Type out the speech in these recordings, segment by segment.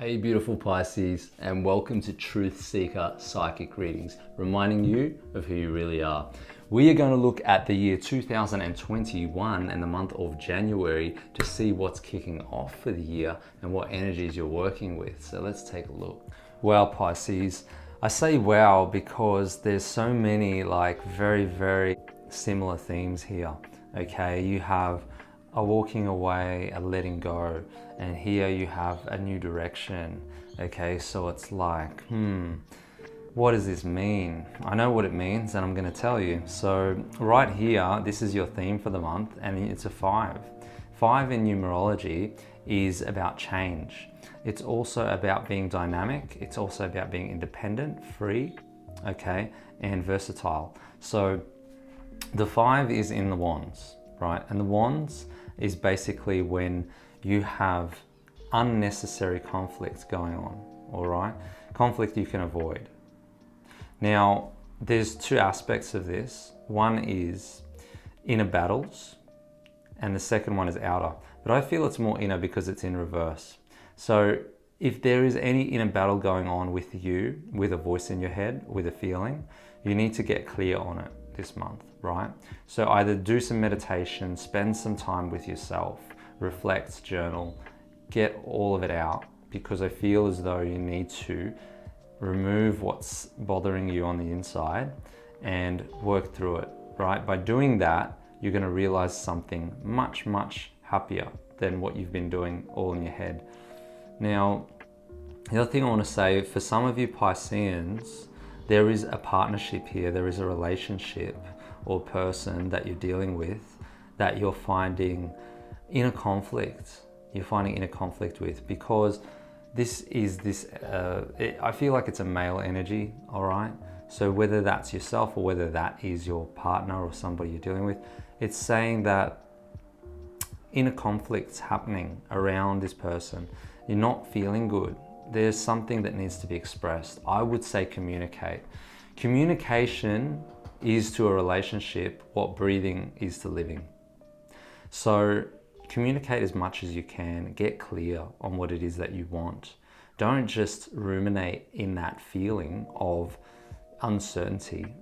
Hey beautiful Pisces, and welcome to Truth Seeker Psychic Readings, reminding you of who you really are. We are going to look at the year 2021 and the month of January to see what's kicking off for the year and what energies you're working with. So let's take a look. Wow, Pisces. I say wow because there's so many very similar themes here. Okay, you have a walking away, a letting go, and here you have a new direction. Okay, so it's like, what does this mean? I know what it means and I'm going to tell you. So right here, this is your theme for the month and it's a 5. 5 in numerology is about change. It's also about being dynamic. It's also about being independent, free, okay, and versatile. So the 5 is in the wands, right? And the wands is basically when you have unnecessary conflicts going on, all right? Conflict you can avoid. Now, there's two aspects of this. One is inner battles, and the second one is outer. But I feel it's more inner because it's in reverse. So if there is any inner battle going on with you, with a voice in your head, with a feeling, you need to get clear on it this month, right? So either do some meditation, spend some time with yourself, reflect, journal, get all of it out, because I feel as though you need to remove what's bothering you on the inside and work through it, right? By doing that, you're going to realize something much happier than what you've been doing all in your head. Now, the other thing I want to say, for some of you Pisceans, there is a partnership here, there is a relationship or person that you're dealing with that you're finding inner conflict. You're finding inner conflict with, because I feel like it's a male energy, all right? So whether that's yourself or whether that is your partner or somebody you're dealing with, it's saying that inner conflict's happening around this person. You're not feeling good. There's something that needs to be expressed. I would say communicate. Communication is to a relationship what breathing is to living. So communicate as much as you can. Get clear on what it is that you want. Don't just ruminate in that feeling of uncertainty.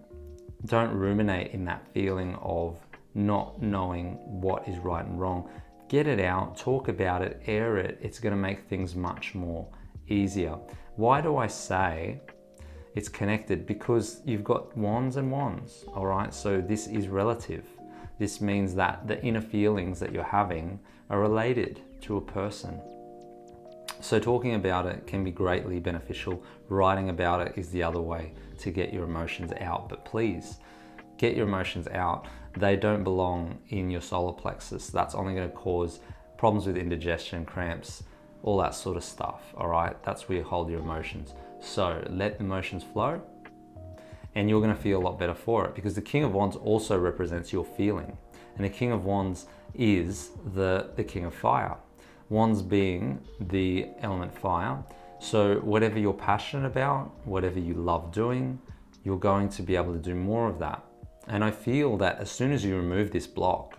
Don't ruminate in that feeling of not knowing what is right and wrong. Get it out, talk about it, air it. It's going to make things much more easier. Why do I say it's connected? Because you've got wands and wands, all right? So this is relative. This means that the inner feelings that you're having are related to a person. So talking about it can be greatly beneficial. Writing about it is the other way to get your emotions out. But please, get your emotions out. They don't belong in your solar plexus. That's only going to cause problems with indigestion, cramps, all that sort of stuff, all right? That's where you hold your emotions. So let the emotions flow and you're gonna feel a lot better for it, because the King of Wands also represents your feeling. And the King of Wands is the King of Fire. Wands being the element fire. So whatever you're passionate about, whatever you love doing, you're going to be able to do more of that. And I feel that as soon as you remove this block,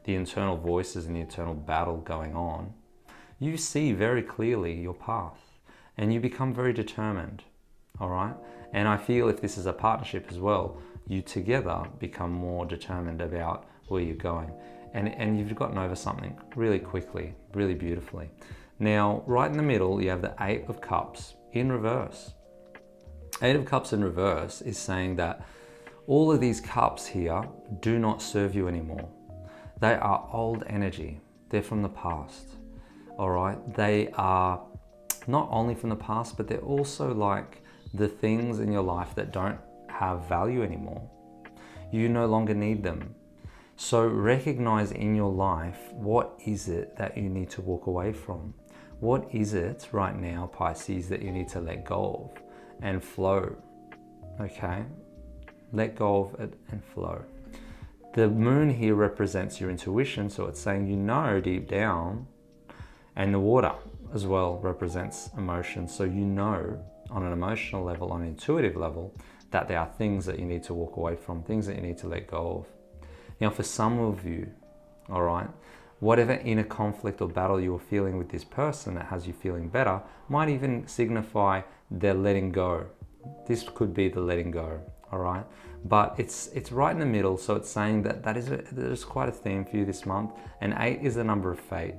the internal voices and the internal battle going on, you see very clearly your path and you become very determined, all right? And I feel if this is a partnership as well, you together become more determined about where you're going. And you've gotten over something really quickly, really beautifully. Now, right in the middle, you have the 8 of Cups in reverse. 8 of Cups in reverse is saying that all of these cups here do not serve you anymore. They are old energy. They're from the past. All right, they are not only from the past, but they're also like the things in your life that don't have value anymore. You no longer need them. So recognize in your life, what is it that you need to walk away from? What is it right now, Pisces, that you need to let go of and flow? Okay, let go of it and flow. The moon here represents your intuition, so it's saying you know deep down. And the water as well represents emotion. So you know on an emotional level, on an intuitive level, that there are things that you need to walk away from, things that you need to let go of. Now for some of you, all right, whatever inner conflict or battle you're feeling with this person that has you feeling better might even signify their letting go. This could be the letting go, all right? But it's right in the middle, so it's saying that there's quite a theme for you this month, and 8 is the number of fate.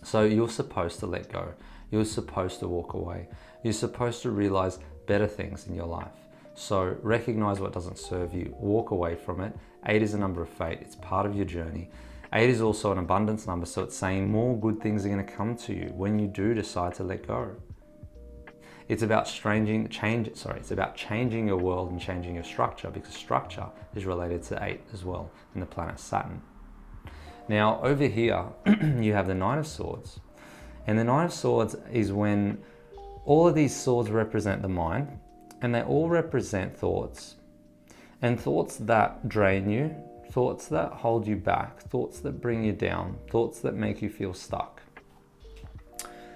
So you're supposed to let go. You're supposed to walk away. You're supposed to realize better things in your life. So recognize what doesn't serve you, walk away from it. 8 is a number of fate. It's part of your journey. 8 is also an abundance number, so it's saying more good things are going to come to you when you do decide to let go. It's about changing your world and changing your structure, because structure is related to 8 as well, and the planet Saturn. Now over here, you have the Nine of Swords. And the Nine of Swords is when all of these swords represent the mind, and they all represent thoughts. And thoughts that drain you, thoughts that hold you back, thoughts that bring you down, thoughts that make you feel stuck.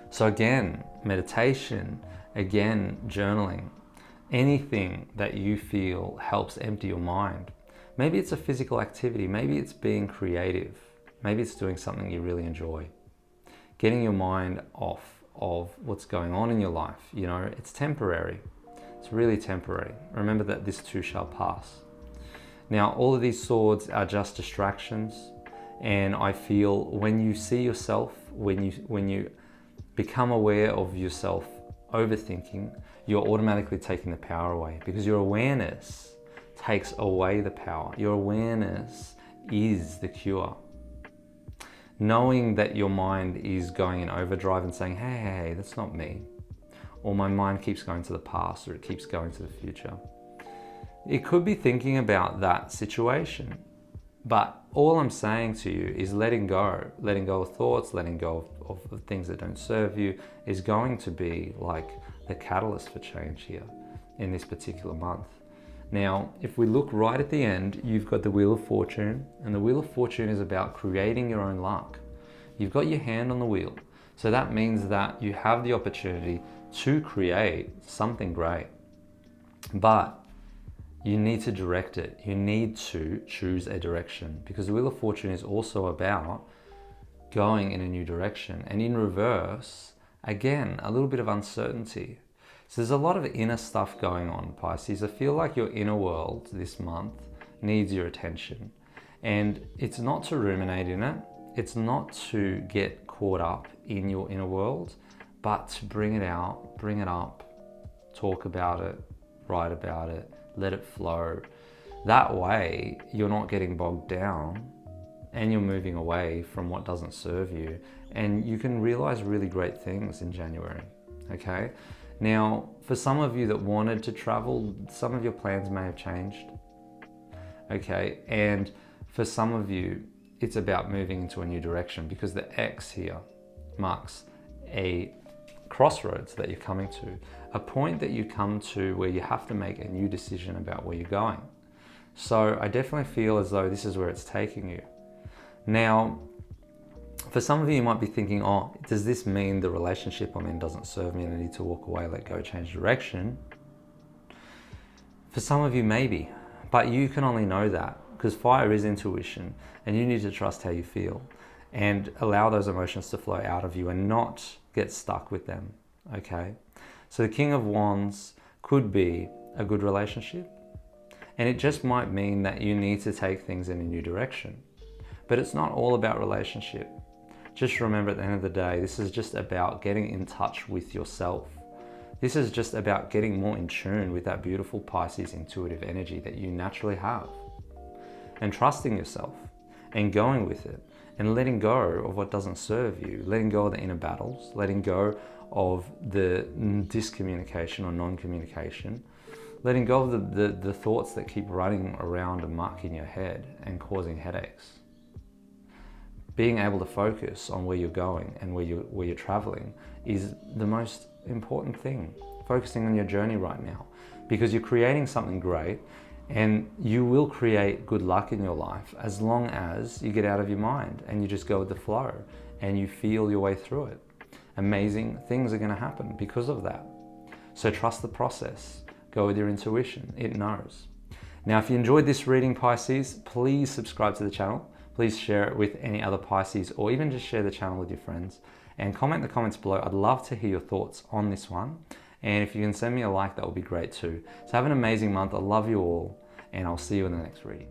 So again, meditation, again, journaling, anything that you feel helps empty your mind. Maybe it's a physical activity, maybe it's being creative, maybe it's doing something you really enjoy. Getting your mind off of what's going on in your life, you know, it's temporary. It's really temporary. Remember that this too shall pass. Now, all of these swords are just distractions, and I feel when you see yourself, when you become aware of yourself overthinking, you're automatically taking the power away, because your awareness takes away the power. Your awareness is the cure. Knowing that your mind is going in overdrive and saying, hey, that's not me. Or my mind keeps going to the past, or it keeps going to the future. It could be thinking about that situation. But all I'm saying to you is letting go of thoughts, letting go of things that don't serve you is going to be like the catalyst for change here in this particular month. Now, if we look right at the end, you've got the Wheel of Fortune, and the Wheel of Fortune is about creating your own luck. You've got your hand on the wheel. So that means that you have the opportunity to create something great, but you need to direct it. You need to choose a direction, because the Wheel of Fortune is also about going in a new direction. And in reverse, again, a little bit of uncertainty. So there's a lot of inner stuff going on, Pisces. I feel like your inner world this month needs your attention. And it's not to ruminate in it. It's not to get caught up in your inner world, but to bring it out, bring it up, talk about it, write about it, let it flow. That way, you're not getting bogged down and you're moving away from what doesn't serve you. And you can realize really great things in January, okay? Now, for some of you that wanted to travel, some of your plans may have changed, okay? And for some of you, it's about moving into a new direction, because the X here marks a crossroads that you're coming to, a point that you come to where you have to make a new decision about where you're going. So I definitely feel as though this is where it's taking you. Now, for some of you, you might be thinking, oh, does this mean the relationship I'm in doesn't serve me and I need to walk away, let go, change direction? For some of you, maybe, but you can only know that because fire is intuition, and you need to trust how you feel and allow those emotions to flow out of you and not get stuck with them, okay? So the King of Wands could be a good relationship, and it just might mean that you need to take things in a new direction. But it's not all about relationship. Just remember, at the end of the day, this is just about getting in touch with yourself. This is just about getting more in tune with that beautiful Pisces intuitive energy that you naturally have, and trusting yourself and going with it and letting go of what doesn't serve you, letting go of the inner battles, letting go of the discommunication or non-communication, letting go of the thoughts that keep running around amok in your head and causing headaches. Being able to focus on where you're going and where you're traveling is the most important thing. Focusing on your journey right now, because you're creating something great, and you will create good luck in your life as long as you get out of your mind and you just go with the flow and you feel your way through it. Amazing things are going to happen because of that. So trust the process. Go with your intuition. It knows. Now, if you enjoyed this reading, Pisces, please subscribe to the channel. please share it with any other Pisces, or even just share the channel with your friends. And comment in the comments below. I'd love to hear your thoughts on this one. And if you can send me a like, that would be great too. So have an amazing month. I love you all, and I'll see you in the next reading.